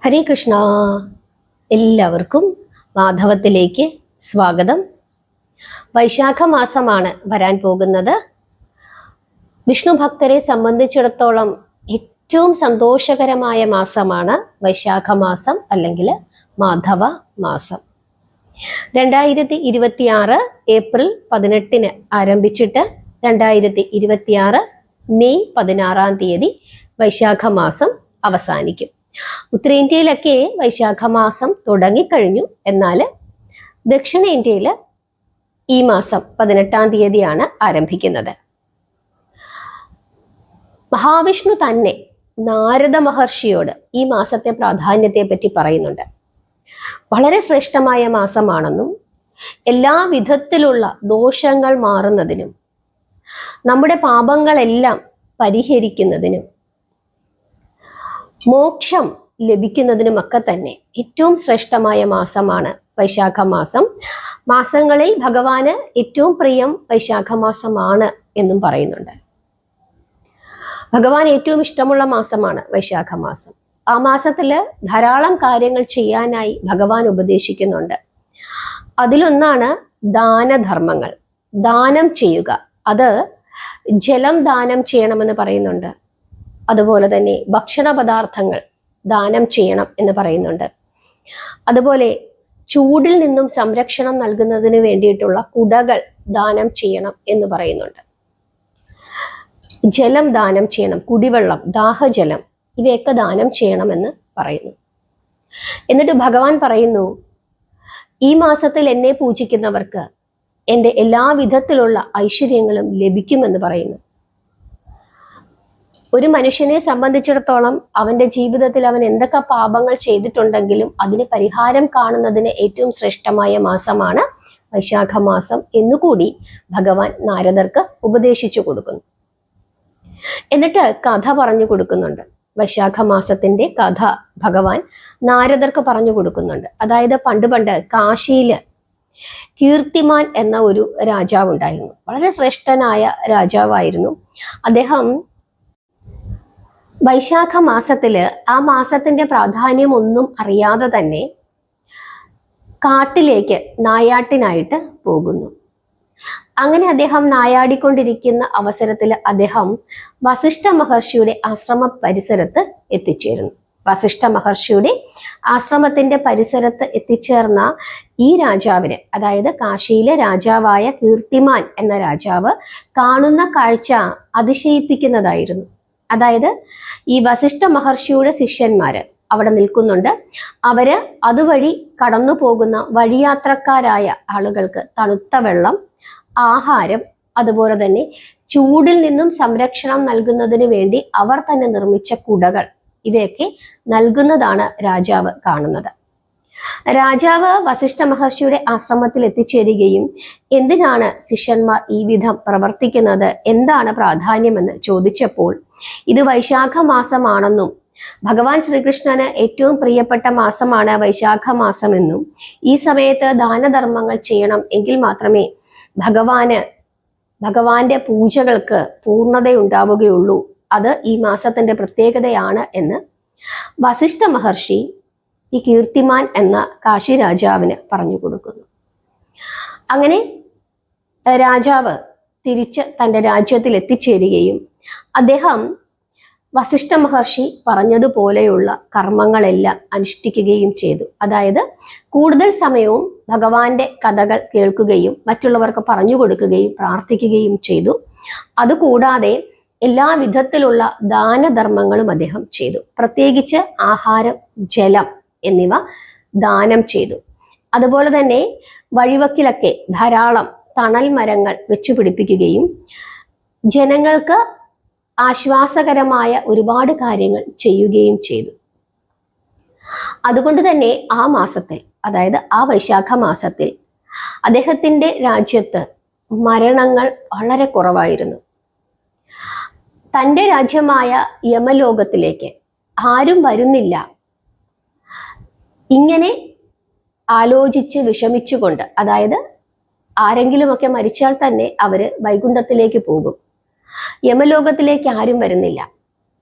ഹരേ കൃഷ്ണ. എല്ലാവർക്കും മാധവത്തിലേക്ക് സ്വാഗതം. വൈശാഖ മാസമാണ് വരാൻ പോകുന്നത്. വിഷ്ണു ഭക്തരെ സംബന്ധിച്ചിടത്തോളം ഏറ്റവും സന്തോഷകരമായ മാസമാണ് വൈശാഖ മാസം അല്ലെങ്കിൽ മാധവ മാസം. 2026 ഏപ്രിൽ 18 ആരംഭിച്ചിട്ട് 2026 മെയ് 16 വൈശാഖ മാസം അവസാനിക്കും. ഉത്തരേന്ത്യയിലൊക്കെ വൈശാഖ മാസം തുടങ്ങിക്കഴിഞ്ഞു. എന്നാൽ ദക്ഷിണേന്ത്യയിൽ ഈ മാസം 18 ആരംഭിക്കുന്നത്. മഹാവിഷ്ണു തന്നെ നാരദ മഹർഷിയോട് ഈ മാസത്തെ പ്രാധാന്യത്തെ പറ്റി പറയുന്നുണ്ട്. വളരെ ശ്രേഷ്ഠമായ മാസമാണെന്നും എല്ലാ വിധത്തിലുള്ള ദോഷങ്ങൾ മാറുന്നതിനും നമ്മുടെ പാപങ്ങളെല്ലാം പരിഹരിക്കുന്നതിനും മോക്ഷം ലഭിക്കുന്നതിനുമൊക്കെ തന്നെ ഏറ്റവും ശ്രേഷ്ഠമായ മാസമാണ് വൈശാഖ മാസം. മാസങ്ങളിൽ ഭഗവാന് ഏറ്റവും പ്രിയം വൈശാഖ മാസമാണ് എന്നും പറയുന്നുണ്ട്. ഭഗവാൻ ഏറ്റവും ഇഷ്ടമുള്ള മാസമാണ് വൈശാഖ മാസം. ആ മാസത്തിൽ ധാരാളം കാര്യങ്ങൾ ചെയ്യാനായി ഭഗവാൻ ഉപദേശിക്കുന്നുണ്ട്. അതിലൊന്നാണ് ദാനധർമ്മങ്ങൾ, ദാനം ചെയ്യുക. അത് ജലം ദാനം ചെയ്യണമെന്ന് പറയുന്നുണ്ട്. അതുപോലെ തന്നെ ഭക്ഷണ പദാർത്ഥങ്ങൾ ദാനം ചെയ്യണം എന്ന് പറയുന്നുണ്ട്. അതുപോലെ ചൂടിൽ നിന്നും സംരക്ഷണം നൽകുന്നതിന് വേണ്ടിയിട്ടുള്ള കുടകൾ ദാനം ചെയ്യണം എന്ന് പറയുന്നുണ്ട്. ജലം ദാനം ചെയ്യണം, കുടിവെള്ളം, ദാഹജലം ഇവയൊക്കെ ദാനം ചെയ്യണമെന്ന് പറയുന്നു. എന്നിട്ട് ഭഗവാൻ പറയുന്നു, ഈ മാസത്തിൽ എന്നെ പൂജിക്കുന്നവർക്ക് എൻ്റെ എല്ലാ വിധത്തിലുള്ള ഐശ്വര്യങ്ങളും ലഭിക്കുമെന്ന് പറയുന്നു. ഒരു മനുഷ്യനെ സംബന്ധിച്ചിടത്തോളം അവന്റെ ജീവിതത്തിൽ അവൻ എന്തൊക്കെ പാപങ്ങൾ ചെയ്തിട്ടുണ്ടെങ്കിലും അതിന് പരിഹാരം കാണുന്നതിന് ഏറ്റവും ശ്രേഷ്ഠമായ മാസമാണ് വൈശാഖ മാസം എന്നുകൂടി ഭഗവാൻ നാരദർക്ക് ഉപദേശിച്ചു കൊടുക്കുന്നു. എന്നിട്ട് കഥ പറഞ്ഞു കൊടുക്കുന്നുണ്ട്. വൈശാഖ മാസത്തിന്റെ കഥ ഭഗവാൻ നാരദർക്ക് പറഞ്ഞു കൊടുക്കുന്നുണ്ട്. അതായത് പണ്ട് കാശിയില് കീർത്തിമാൻ എന്ന ഒരു രാജാവ് ഉണ്ടായിരുന്നു. വളരെ ശ്രേഷ്ഠനായ രാജാവായിരുന്നു അദ്ദേഹം. വൈശാഖ മാസത്തില് ആ മാസത്തിന്റെ പ്രാധാന്യം ഒന്നും അറിയാതെ തന്നെ കാട്ടിലേക്ക് നായാട്ടിനായിട്ട് പോകുന്നു. അങ്ങനെ അദ്ദേഹം നായാടിക്കൊണ്ടിരിക്കുന്ന അവസരത്തിൽ അദ്ദേഹം വസിഷ്ഠ മഹർഷിയുടെ ആശ്രമ പരിസരത്ത് എത്തിച്ചേരുന്നു. വസിഷ്ഠ മഹർഷിയുടെ ആശ്രമത്തിന്റെ പരിസരത്ത് എത്തിച്ചേർന്ന ഈ രാജാവിന്, അതായത് കാശിയിലെ രാജാവായ കീർത്തിമാൻ എന്ന രാജാവ് കാണുന്ന കാഴ്ച അതിശയിപ്പിക്കുന്നതായിരുന്നു. അതായത് ഈ വസിഷ്ഠ മഹർഷിയുടെ ശിഷ്യന്മാര് അവിടെ നിൽക്കുന്നുണ്ട്. അവര് അതുവഴി കടന്നു പോകുന്ന വഴിയാത്രക്കാരായ ആളുകൾക്ക് തണുത്ത വെള്ളം, ആഹാരം, അതുപോലെ തന്നെ ചൂടിൽ നിന്നും സംരക്ഷണം നൽകുന്നതിന് വേണ്ടി അവർ തന്നെ നിർമ്മിച്ച കുടകൾ ഇവയൊക്കെ നൽകുന്നതാണ് രാജാവ് കാണുന്നത്. രാജാവ് വസിഷ്ഠ മഹർഷിയുടെ ആശ്രമത്തിൽ എത്തിച്ചേരുകയും എന്തിനാണ് ശിഷ്യന്മാർ ഈ വിധം പ്രവർത്തിക്കുന്നത്, എന്താണ് പ്രാധാന്യമെന്ന് ചോദിച്ചപ്പോൾ ഇത് വൈശാഖ മാസമാണെന്നും ഭഗവാൻ ശ്രീകൃഷ്ണന് ഏറ്റവും പ്രിയപ്പെട്ട മാസമാണ് വൈശാഖ മാസമെന്നും ഈ സമയത്ത് ദാനധർമ്മങ്ങൾ ചെയ്യണം, എങ്കിൽ മാത്രമേ ഭഗവാന്റെ പൂജകൾക്ക് പൂർണ്ണതയുണ്ടാവുകയുള്ളൂ, അത് ഈ മാസത്തിന്റെ പ്രത്യേകതയാണ് എന്ന് വസിഷ്ഠ മഹർഷി ഈ കീർത്തിമാൻ എന്ന കാശി രാജാവിന് പറഞ്ഞു കൊടുക്കുന്നു. അങ്ങനെ രാജാവ് തിരിച്ച് തൻ്റെ രാജ്യത്തിൽ എത്തിച്ചേരുകയും അദ്ദേഹം വസിഷ്ഠ മഹർഷി പറഞ്ഞതുപോലെയുള്ള കർമ്മങ്ങളെല്ലാം അനുഷ്ഠിക്കുകയും ചെയ്തു. അതായത് കൂടുതൽ സമയവും ഭഗവാന്റെ കഥകൾ കേൾക്കുകയും മറ്റുള്ളവർക്ക് പറഞ്ഞു കൊടുക്കുകയും പ്രാർത്ഥിക്കുകയും ചെയ്തു. അതുകൂടാതെ എല്ലാ വിധത്തിലുള്ള ദാനധർമ്മങ്ങളും അദ്ദേഹം ചെയ്തു. പ്രത്യേകിച്ച് ആഹാരം, ജലം എന്നിവ ദാനം ചെയ്തു. അതുപോലെ തന്നെ വഴിവക്കിലൊക്കെ ധാരാളം തണൽ മരങ്ങൾ വെച്ചു പിടിപ്പിക്കുകയും ജനങ്ങൾക്ക് ആശ്വാസകരമായ ഒരുപാട് കാര്യങ്ങൾ ചെയ്യുകയും ചെയ്തു. അതുകൊണ്ട് തന്നെ ആ മാസത്തിൽ, അതായത് ആ വൈശാഖ മാസത്തിൽ അദ്ദേഹത്തിന്റെ രാജ്യത്ത് മരണങ്ങൾ വളരെ കുറവായിരുന്നു. തൻ്റെ രാജ്യമായ യമലോകത്തിലേക്ക് ആരും വരുന്നില്ല, ഇങ്ങനെ ആലോചിച്ച് വിഷമിച്ചുകൊണ്ട്, അതായത് ആരെങ്കിലുമൊക്കെ മരിച്ചാൽ തന്നെ അവര് വൈകുണ്ഠത്തിലേക്ക് പോകും, യമലോകത്തിലേക്ക് ആരും വരുന്നില്ല.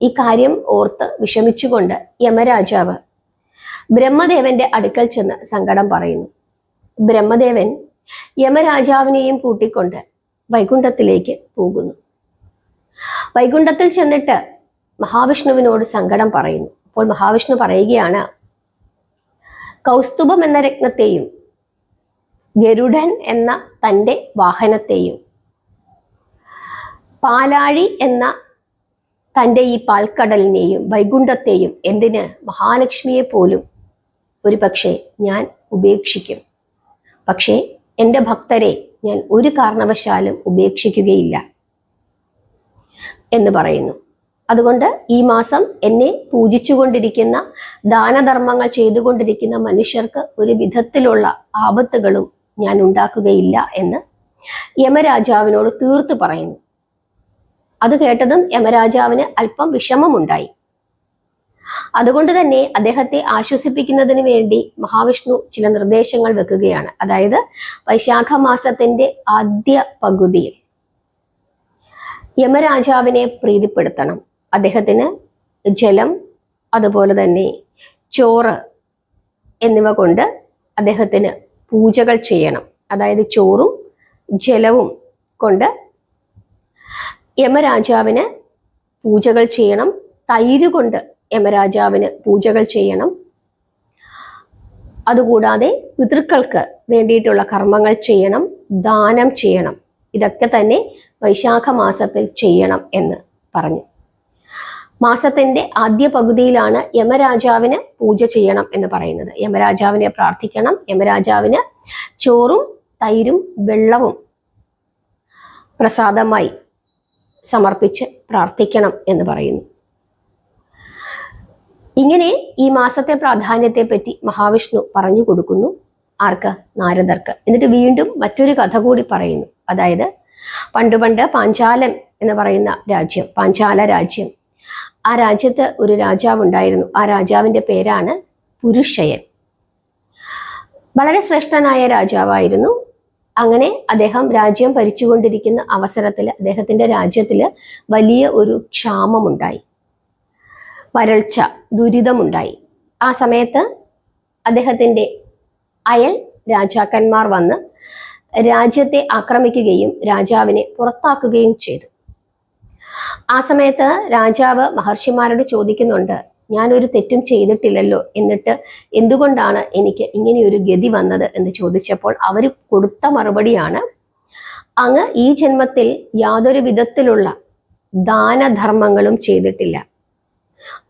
ഈ കാര്യം ഓർത്ത് വിഷമിച്ചുകൊണ്ട് യമരാജാവ് ബ്രഹ്മദേവന്റെ അടുക്കൽ ചെന്ന് സങ്കടം പറയുന്നു. ബ്രഹ്മദേവൻ യമരാജാവിനെയും കൂട്ടിക്കൊണ്ട് വൈകുണ്ഠത്തിലേക്ക് പോകുന്നു. വൈകുണ്ഠത്തിൽ ചെന്നിട്ട് മഹാവിഷ്ണുവിനോട് സങ്കടം പറയുന്നു. അപ്പോൾ മഹാവിഷ്ണു പറയുകയാണ്, കൗസ്തുഭം എന്ന രത്നത്തെയും ഗരുഡൻ എന്ന തൻ്റെ വാഹനത്തെയും പാലാഴി എന്ന തൻ്റെ ഈ പാൽക്കടലിനെയും വൈകുണ്ഠത്തെയും എന്തിന് മഹാലക്ഷ്മിയെ പോലും ഒരു പക്ഷേ ഞാൻ ഉപേക്ഷിക്കും. പക്ഷേ എൻ്റെ ഭക്തരെ ഞാൻ ഒരു കാരണവശാലും ഉപേക്ഷിക്കുകയില്ല എന്ന് പറയുന്നു. അതുകൊണ്ട് ഈ മാസം എന്നെ പൂജിച്ചുകൊണ്ടിരിക്കുന്ന, ദാനധർമ്മങ്ങൾ ചെയ്തുകൊണ്ടിരിക്കുന്ന മനുഷ്യർക്ക് ഒരു വിധത്തിലുള്ള ആപത്തുകളും ഞാൻ ഉണ്ടാക്കുകയില്ല എന്ന് യമരാജാവിനോട് തീർത്തു പറയുന്നു. അത് കേട്ടതും യമരാജാവിന് അല്പം വിഷമമുണ്ടായി. അതുകൊണ്ട് തന്നെ അദ്ദേഹത്തെ ആശ്വസിപ്പിക്കുന്നതിന് വേണ്ടി മഹാവിഷ്ണു ചില നിർദ്ദേശങ്ങൾ വെക്കുകയാണ്. അതായത് വൈശാഖ മാസത്തിന്റെ ആദ്യ പകുതിയിൽ യമരാജാവിനെ പ്രീതിപ്പെടുത്തണം. അദ്ദേഹത്തിന് ജലം, അതുപോലെ തന്നെ ചോറ് എന്നിവ കൊണ്ട് അദ്ദേഹത്തിന് പൂജകൾ ചെയ്യണം. അതായത് ചോറും ജലവും കൊണ്ട് യമരാജാവിന് പൂജകൾ ചെയ്യണം. തൈര് കൊണ്ട് യമരാജാവിന് പൂജകൾ ചെയ്യണം. അതുകൂടാതെ പിതൃക്കൾക്ക് വേണ്ടിയിട്ടുള്ള കർമ്മങ്ങൾ ചെയ്യണം, ദാനം ചെയ്യണം. ഇതൊക്കെ തന്നെ വൈശാഖ മാസത്തിൽ ചെയ്യണം എന്ന് പറഞ്ഞു. മാസത്തിന്റെ ആദ്യ പകുതിയിലാണ് യമരാജാവിന് പൂജ ചെയ്യണം എന്ന് പറയുന്നത്. യമരാജാവിനെ പ്രാർത്ഥിക്കണം. യമരാജാവിന് ചോറും തൈരും വെള്ളവും പ്രസാദമായി സമർപ്പിച്ച് പ്രാർത്ഥിക്കണം എന്ന് പറയുന്നു. ഇങ്ങനെ ഈ മാസത്തെ പ്രാധാന്യത്തെ പറ്റി മഹാവിഷ്ണു പറഞ്ഞു കൊടുക്കുന്നു. ആർക്ക്? നാരദർക്ക്. എന്നിട്ട് വീണ്ടും മറ്റൊരു കഥ കൂടി പറയുന്നു. അതായത് പണ്ട് പാഞ്ചാലൻ എന്ന് പറയുന്ന രാജ്യം, പാഞ്ചാല രാജ്യം, ആ രാജ്യത്ത് ഒരു രാജാവ് ഉണ്ടായിരുന്നു. ആ രാജാവിന്റെ പേരാണ് പുരുഷയൻ. വളരെ ശ്രേഷ്ഠനായ രാജാവായിരുന്നു. അങ്ങനെ അദ്ദേഹം രാജ്യം ഭരിച്ചുകൊണ്ടിരിക്കുന്ന അവസരത്തിൽ അദ്ദേഹത്തിന്റെ രാജ്യത്തിൽ വലിയ ഒരു ക്ഷാമമുണ്ടായി, വരൾച്ച, ദുരിതമുണ്ടായി. ആ സമയത്ത് അദ്ദേഹത്തിന്റെ അയൽ രാജാക്കന്മാർ വന്ന് രാജ്യത്തെ ആക്രമിക്കുകയും രാജാവിനെ പുറത്താക്കുകയും ചെയ്തു. ആ സമയത്ത് രാജാവ് മഹർഷിമാരോട് ചോദിക്കുന്നുണ്ട്, ഞാനൊരു തെറ്റും ചെയ്തിട്ടില്ലല്ലോ, എന്നിട്ട് എന്തുകൊണ്ടാണ് എനിക്ക് ഇങ്ങനെയൊരു ഗതി വന്നത് എന്ന് ചോദിച്ചപ്പോൾ അവർ കൊടുത്ത മറുപടിയാണ്, അങ്ങ് ഈ ജന്മത്തിൽ യാതൊരു വിധത്തിലുള്ള ദാനധർമ്മങ്ങളും ചെയ്തിട്ടില്ല.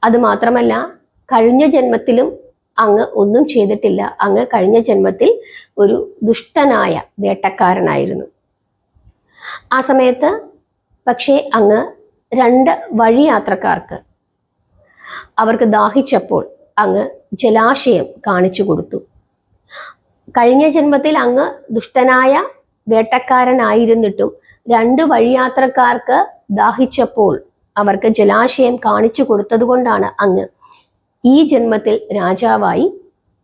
അതുമാത്രമല്ല, കഴിഞ്ഞ ജന്മത്തിലും അങ്ങ് ഒന്നും ചെയ്തിട്ടില്ല. അങ്ങ് കഴിഞ്ഞ ജന്മത്തിൽ ഒരു ദുഷ്ടനായ വേട്ടക്കാരനായിരുന്നു. ആ സമയത്ത് പക്ഷേ അങ്ങ് 2 വഴിയാത്രക്കാർക്ക് അവർക്ക് ദാഹിച്ചപ്പോൾ അങ്ങ് ജലാശയം കാണിച്ചു കൊടുത്തു. കഴിഞ്ഞ ജന്മത്തിൽ അങ്ങ് ദുഷ്ടനായ വേട്ടക്കാരനായിരുന്നിട്ടും 2 വഴിയാത്രക്കാർക്ക് ദാഹിച്ചപ്പോൾ അവർക്ക് ജലാശയം കാണിച്ചു കൊടുത്തത് കൊണ്ടാണ് അങ്ങ് ഈ ജന്മത്തിൽ രാജാവായി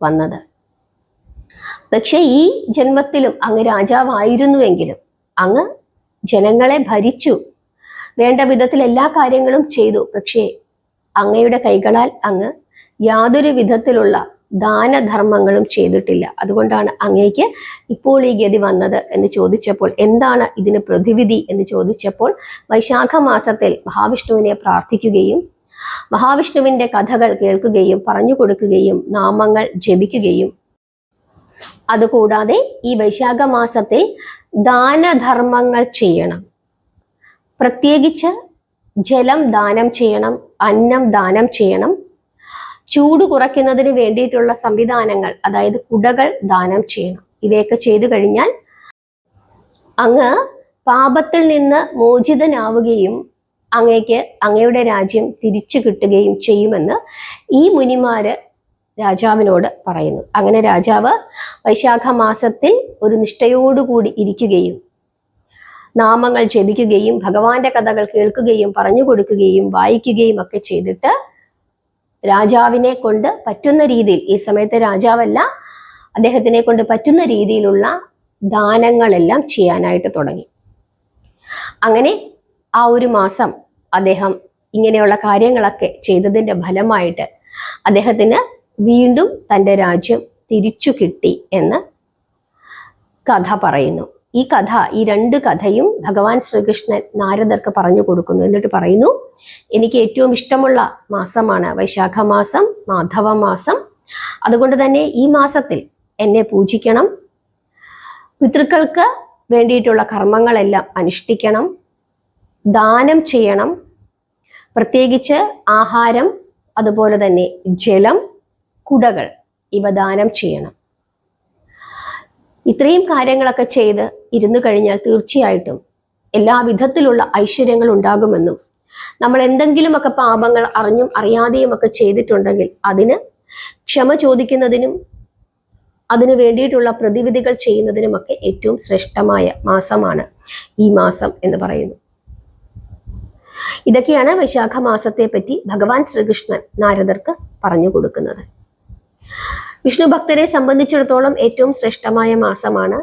വന്നത്. പക്ഷെ ഈ ജന്മത്തിലും അങ്ങ് രാജാവായിരുന്നുവെങ്കിലും അങ്ങ് ജനങ്ങളെ ഭരിച്ചു, വേണ്ട വിധത്തിൽ എല്ലാ കാര്യങ്ങളും ചെയ്തു. പക്ഷേ അങ്ങയുടെ കൈകളാൽ അങ്ങ് യാതൊരു വിധത്തിലുള്ള ദാനധർമ്മങ്ങളും ചെയ്തിട്ടില്ല. അതുകൊണ്ടാണ് അങ്ങേക്ക് ഇപ്പോൾ ഈ ഗതി വന്നത് എന്ന് ചോദിച്ചപ്പോൾ, എന്താണ് ഇതിന് പ്രതിവിധി എന്ന് ചോദിച്ചപ്പോൾ, വൈശാഖ മാസത്തിൽ മഹാവിഷ്ണുവിനെ പ്രാർത്ഥിക്കുകയും മഹാവിഷ്ണുവിന്റെ കഥകൾ കേൾക്കുകയും പറഞ്ഞു കൊടുക്കുകയും നാമങ്ങൾ ജപിക്കുകയും, അതുകൂടാതെ ഈ വൈശാഖ മാസത്തിൽ ദാനധർമ്മങ്ങൾ ചെയ്യണം. പ്രത്യേകിച്ച് ജലം ദാനം ചെയ്യണം, അന്നം ദാനം ചെയ്യണം, ചൂട് കുറയ്ക്കുന്നതിന് വേണ്ടിയിട്ടുള്ള സംവിധാനങ്ങൾ, അതായത് കുടകൾ ദാനം ചെയ്യണം. ഇവയൊക്കെ ചെയ്തു കഴിഞ്ഞാൽ അങ്ങ് പാപത്തിൽ നിന്ന് മോചിതനാവുകയും അങ്ങേക്ക് അങ്ങയുടെ രാജ്യം തിരിച്ചു കിട്ടുകയും ചെയ്യുമെന്ന് ഈ മുനിമാര് രാജാവിനോട് പറയുന്നു. അങ്ങനെ രാജാവ് വൈശാഖ മാസത്തിൽ ഒരു നിഷ്ഠയോടുകൂടി ഇരിക്കുകയും നാമങ്ങൾ ജപിക്കുകയും ഭഗവാന്റെ കഥകൾ കേൾക്കുകയും പറഞ്ഞു കൊടുക്കുകയും വായിക്കുകയും ഒക്കെ ചെയ്തിട്ട് രാജാവിനെ കൊണ്ട് പറ്റുന്ന രീതിയിൽ, ഈ സമയത്ത് രാജാവല്ല, അദ്ദേഹത്തിനെ കൊണ്ട് പറ്റുന്ന രീതിയിലുള്ള ദാനങ്ങളെല്ലാം ചെയ്യാനായിട്ട് തുടങ്ങി. അങ്ങനെ ആ ഒരു മാസം അദ്ദേഹം ഇങ്ങനെയുള്ള കാര്യങ്ങളൊക്കെ ചെയ്തതിൻ്റെ ഫലമായിട്ട് അദ്ദേഹത്തിന് വീണ്ടും തൻ്റെ രാജ്യം തിരിച്ചു കിട്ടി എന്ന് കഥ പറയുന്നു. ഈ രണ്ട് കഥയും ഭഗവാൻ ശ്രീകൃഷ്ണൻ നാരദർക്ക് പറഞ്ഞു കൊടുക്കുന്നു. എന്നിട്ട് പറയുന്നു, എനിക്ക് ഏറ്റവും ഇഷ്ടമുള്ള മാസമാണ് വൈശാഖ മാസം, മാധവ മാസം. അതുകൊണ്ട് തന്നെ ഈ മാസത്തിൽ എന്നെ പൂജിക്കണം, പിതൃക്കൾക്ക് വേണ്ടിയിട്ടുള്ള കർമ്മങ്ങളെല്ലാം അനുഷ്ഠിക്കണം, ദാനം ചെയ്യണം, പ്രത്യേകിച്ച് ആഹാരം, അതുപോലെ തന്നെ ജലം, കുടകൾ ഇവ ദാനം ചെയ്യണം. ഇത്രയും കാര്യങ്ങളൊക്കെ ചെയ്ത് ഇരുന്നു കഴിഞ്ഞാൽ തീർച്ചയായിട്ടും എല്ലാ വിധത്തിലുള്ള ഐശ്വര്യങ്ങൾ ഉണ്ടാകുമെന്നും നമ്മൾ എന്തെങ്കിലുമൊക്കെ പാപങ്ങൾ അറിഞ്ഞും അറിയാതെയും ഒക്കെ ചെയ്തിട്ടുണ്ടെങ്കിൽ അതിന് ക്ഷമ ചോദിക്കുന്നതിനും അതിനു വേണ്ടിയിട്ടുള്ള പ്രതിവിധികൾ ചെയ്യുന്നതിനുമൊക്കെ ഏറ്റവും ശ്രേഷ്ഠമായ മാസമാണ് ഈ മാസം എന്ന് പറയുന്നു. ഇതൊക്കെയാണ് വൈശാഖ മാസത്തെ പറ്റി ഭഗവാൻ ശ്രീകൃഷ്ണൻ നാരദർക്ക് പറഞ്ഞു കൊടുക്കുന്നത്. വിഷ്ണു ഭക്തരെ സംബന്ധിച്ചിടത്തോളം ഏറ്റവും ശ്രേഷ്ഠമായ മാസമാണ്.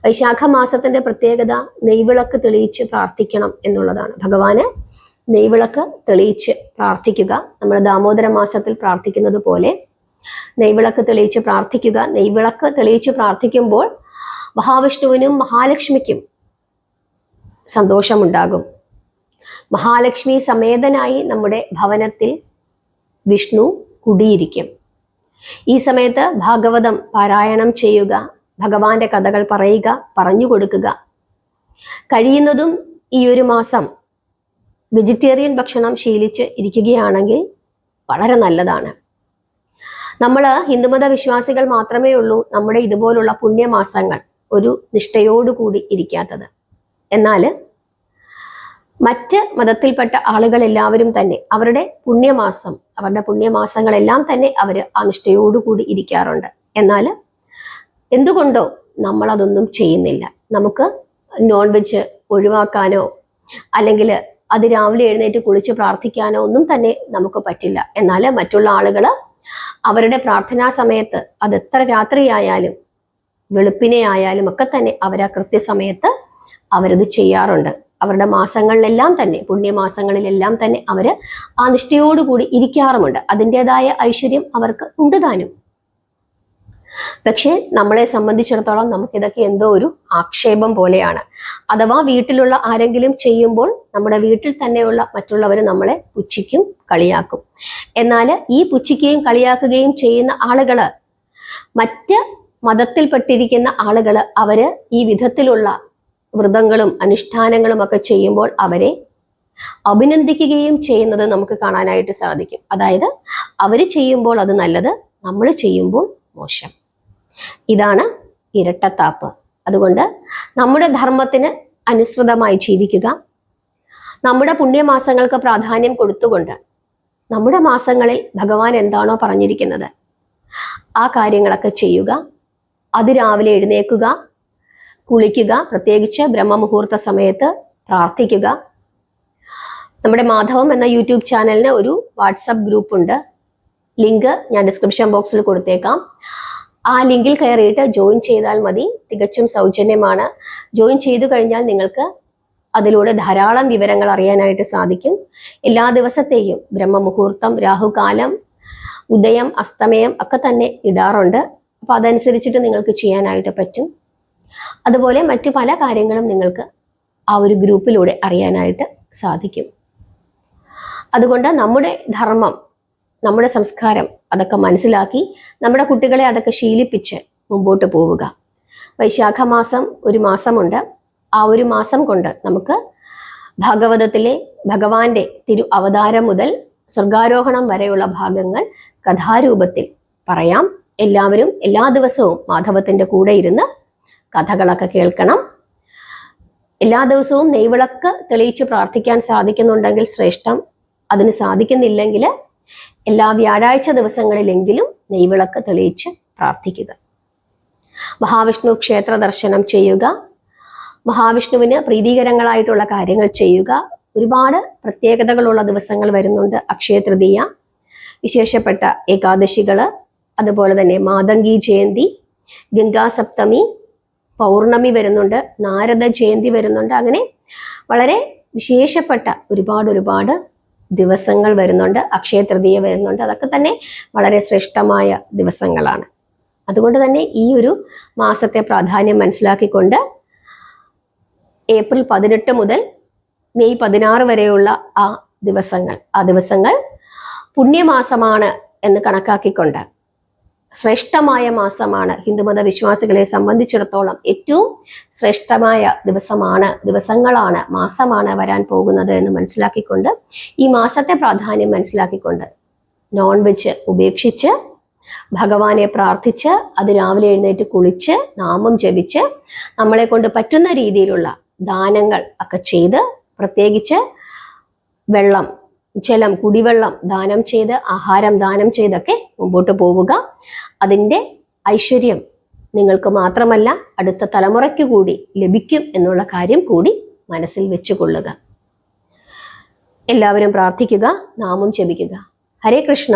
വൈശാഖ മാസത്തിന്റെ പ്രത്യേകത നെയ്വിളക്ക് തെളിയിച്ച് പ്രാർത്ഥിക്കണം എന്നുള്ളതാണ്. ഭഗവാന് നെയ്വിളക്ക് തെളിയിച്ച് പ്രാർത്ഥിക്കുക. നമ്മൾ ദാമോദര മാസത്തിൽ പ്രാർത്ഥിക്കുന്നത് പോലെ നെയ്വിളക്ക് തെളിയിച്ച് പ്രാർത്ഥിക്കുക. നെയ്വിളക്ക് തെളിയിച്ച് പ്രാർത്ഥിക്കുമ്പോൾ മഹാവിഷ്ണുവിനും മഹാലക്ഷ്മിക്കും സന്തോഷമുണ്ടാകും. മഹാലക്ഷ്മി സമേതനായി നമ്മുടെ ഭവനത്തിൽ വിഷ്ണു കുടിയിരിക്കും. ഈ സമയത്ത് ഭാഗവതം പാരായണം ചെയ്യുക, ഭഗവാന്റെ കഥകൾ പറയുക, പറഞ്ഞു കൊടുക്കുക. കഴിയുന്നതും ഈ ഒരു മാസം വെജിറ്റേറിയൻ ഭക്ഷണം ശീലിച്ച് ഇരിക്കുകയാണെങ്കിൽ വളരെ നല്ലതാണ്. നമ്മൾ ഹിന്ദുമത വിശ്വാസികൾ മാത്രമേ ഉള്ളൂ നമ്മുടെ ഇതുപോലുള്ള പുണ്യമാസങ്ങൾ ഒരു നിഷ്ഠയോടുകൂടി ഇരിക്കാത്തത്. എന്നാൽ മറ്റ് മതത്തിൽപ്പെട്ട ആളുകൾ എല്ലാവരും തന്നെ അവരുടെ പുണ്യമാസങ്ങളെല്ലാം തന്നെ അവർ ആ നിഷ്ഠയോടുകൂടി ഇരിക്കാറുണ്ട്. എന്നാൽ എന്തുകൊണ്ടോ നമ്മൾ അതൊന്നും ചെയ്യുന്നില്ല. നമുക്ക് നോൺ വെജ് ഒഴിവാക്കാനോ അല്ലെങ്കിൽ അതിരാവിലെ എഴുന്നേറ്റ് കുളിച്ച് പ്രാർത്ഥിക്കാനോ ഒന്നും തന്നെ നമുക്ക് പറ്റില്ല. എന്നാൽ മറ്റുള്ള ആളുകൾ അവരുടെ പ്രാർത്ഥനാ സമയത്ത് അത് എത്ര രാത്രിയായാലും വെളുപ്പിനെ ആയാലും ഒക്കെ തന്നെ അവർ ആ കൃത്യസമയത്ത് അവരത് ചെയ്യാറുണ്ട്. അവരുടെ മാസങ്ങളിലെല്ലാം തന്നെ പുണ്യമാസങ്ങളിലെല്ലാം തന്നെ അവർ ആ നിഷ്ഠയോടുകൂടി ഇരിക്കാറുമുണ്ട്. അതിൻ്റെതായ ഐശ്വര്യം അവർക്ക് ഉണ്ട് താനും. പക്ഷെ നമ്മളെ സംബന്ധിച്ചിടത്തോളം നമുക്കിതൊക്കെ എന്തോ ഒരു ആക്ഷേപം പോലെയാണ്. അഥവാ വീട്ടിലുള്ള ആരെങ്കിലും ചെയ്യുമ്പോൾ നമ്മുടെ വീട്ടിൽ തന്നെയുള്ള മറ്റുള്ളവർ നമ്മളെ പുച്ഛിക്കും, കളിയാക്കും. എന്നാൽ ഈ പുച്ഛിക്കുകയും കളിയാക്കുകയും ചെയ്യുന്ന ആളുകള് മറ്റ് മതത്തിൽപ്പെട്ടിരിക്കുന്ന ആളുകള് അവര് ഈ വിധത്തിലുള്ള വ്രതങ്ങളും അനുഷ്ഠാനങ്ങളും ഒക്കെ ചെയ്യുമ്പോൾ അവരെ അഭിനന്ദിക്കുകയും ചെയ്യുന്നത് നമുക്ക് കാണാനായിട്ട് സാധിക്കും. അതായത് അവര് ചെയ്യുമ്പോൾ അത് നല്ലത്, നമ്മൾ ചെയ്യുമ്പോൾ മോശം. ഇതാണ് ഇരട്ടത്താപ്പ്. അതുകൊണ്ട് നമ്മുടെ ധർമ്മത്തിന് അനുസൃതമായി ജീവിക്കുക, നമ്മുടെ പുണ്യമാസങ്ങൾക്ക് പ്രാധാന്യം കൊടുത്തുകൊണ്ട് നമ്മുടെ മാസങ്ങളിൽ ഭഗവാൻ എന്താണോ പറഞ്ഞിരിക്കുന്നത് ആ കാര്യങ്ങളൊക്കെ ചെയ്യുക. അതിരാവിലെ എഴുന്നേൽക്കുക, കുളിക്കുക, പ്രത്യേകിച്ച് ബ്രഹ്മമുഹൂർത്ത സമയത്ത് പ്രാർത്ഥിക്കുക. നമ്മുടെ മാധവം എന്ന യൂട്യൂബ് ചാനലിന് ഒരു വാട്സപ്പ് ഗ്രൂപ്പ് ഉണ്ട്. ലിങ്ക് ഞാൻ ഡിസ്ക്രിപ്ഷൻ ബോക്സിൽ കൊടുത്തേക്കാം. ആ ലിങ്കിൽ കയറിയിട്ട് ജോയിൻ ചെയ്താൽ മതി. തികച്ചും സൗജന്യമാണ്. ജോയിൻ ചെയ്തു കഴിഞ്ഞാൽ നിങ്ങൾക്ക് അതിലൂടെ ധാരാളം വിവരങ്ങൾ അറിയാനായിട്ട് സാധിക്കും. എല്ലാ ദിവസത്തെയും ബ്രഹ്മമുഹൂർത്തം, രാഹുകാലം, ഉദയം, അസ്തമയം ഒക്കെ തന്നെ ഇടാറുണ്ട്. അപ്പോൾ അതനുസരിച്ചിട്ട് നിങ്ങൾക്ക് ചെയ്യാനായിട്ട് പറ്റും. അതുപോലെ മറ്റു പല കാര്യങ്ങളും നിങ്ങൾക്ക് ആ ഒരു ഗ്രൂപ്പിലൂടെ അറിയാനായിട്ട് സാധിക്കും. അതുകൊണ്ട് നമ്മുടെ ധർമ്മം, നമ്മുടെ സംസ്കാരം അതൊക്കെ മനസ്സിലാക്കി നമ്മുടെ കുട്ടികളെ അതൊക്കെ ശീലിപ്പിച്ച് മുമ്പോട്ട് പോവുക. വൈശാഖ മാസം ഒരു മാസമുണ്ട്. ആ ഒരു മാസം കൊണ്ട് നമുക്ക് ഭാഗവതത്തിലെ ഭഗവാന്റെ തിരു അവതാരം മുതൽ സ്വർഗാരോഹണം വരെയുള്ള ഭാഗങ്ങൾ കഥാരൂപത്തിൽ പറയാം. എല്ലാവരും എല്ലാ ദിവസവും മാധവത്തിന്റെ കൂടെ ഇരുന്ന് കഥകളൊക്കെ കേൾക്കണം. എല്ലാ ദിവസവും നെയ്വിളക്ക് തെളിയിച്ച് പ്രാർത്ഥിക്കാൻ സാധിക്കുന്നുണ്ടെങ്കിൽ ശ്രേഷ്ഠം. അതിന് സാധിക്കുന്നില്ലെങ്കിൽ എല്ലാ വ്യാഴാഴ്ച ദിവസങ്ങളിലെങ്കിലും നെയ്വിളക്ക് തെളിയിച്ച് പ്രാർത്ഥിക്കുക. മഹാവിഷ്ണു ക്ഷേത്ര ദർശനം ചെയ്യുക. മഹാവിഷ്ണുവിന് പ്രീതികരങ്ങളായിട്ടുള്ള കാര്യങ്ങൾ ചെയ്യുക. ഒരുപാട് പ്രത്യേകതകളുള്ള ദിവസങ്ങൾ വരുന്നുണ്ട്. അക്ഷയ തൃതീയ, വിശേഷപ്പെട്ട ഏകാദശികള്, അതുപോലെ തന്നെ മാതംഗി ജയന്തി, ഗംഗാസപ്തമി, പൗർണമി വരുന്നുണ്ട്, നാരദ ജയന്തി വരുന്നുണ്ട്. അങ്ങനെ വളരെ വിശേഷപ്പെട്ട ഒരുപാട് ദിവസങ്ങൾ വരുന്നുണ്ട്, അക്ഷയ തൃതീയ വരുന്നുണ്ട്. അതൊക്കെ തന്നെ വളരെ ശ്രേഷ്ഠമായ ദിവസങ്ങളാണ്. അതുകൊണ്ട് തന്നെ ഈ ഒരു മാസത്തെ പ്രാധാന്യം മനസ്സിലാക്കിക്കൊണ്ട് ഏപ്രിൽ 18 മുതൽ മെയ് 16 വരെയുള്ള ആ ദിവസങ്ങൾ പുണ്യമാസമാണ് എന്ന് കണക്കാക്കിക്കൊണ്ട് ശ്രേഷ്ഠമായ മാസമാണ്. ഹിന്ദുമത വിശ്വാസികളെ സംബന്ധിച്ചിടത്തോളം ഏറ്റവും ശ്രേഷ്ഠമായ ദിവസങ്ങളാണ്, മാസമാണ് വരാൻ പോകുന്നത് എന്ന് മനസ്സിലാക്കിക്കൊണ്ട്, ഈ മാസത്തെ പ്രാധാന്യം മനസ്സിലാക്കിക്കൊണ്ട് നോൺ വെജ് ഉപേക്ഷിച്ച് ഭഗവാനെ പ്രാർത്ഥിച്ച് അത് രാവിലെ എഴുന്നേറ്റ് കുളിച്ച് നാമം ജപിച്ച് നമ്മളെ കൊണ്ട് പറ്റുന്ന രീതിയിലുള്ള ദാനങ്ങൾ ഒക്കെ ചെയ്ത്, പ്രത്യേകിച്ച് വെള്ളം, ജലം, കുടിവെള്ളം ദാനം ചെയ്ത്, ആഹാരം ദാനം ചെയ്തൊക്കെ മുമ്പോട്ട് പോവുക. അതിൻ്റെ ഐശ്വര്യം നിങ്ങൾക്ക് മാത്രമല്ല അടുത്ത തലമുറയ്ക്ക് കൂടി ലഭിക്കും എന്നുള്ള കാര്യം കൂടി മനസ്സിൽ വെച്ചുകൊള്ളുക. എല്ലാവരും പ്രാർത്ഥിക്കുക, നാമം ജപിക്കുക. ഹരേ കൃഷ്ണ.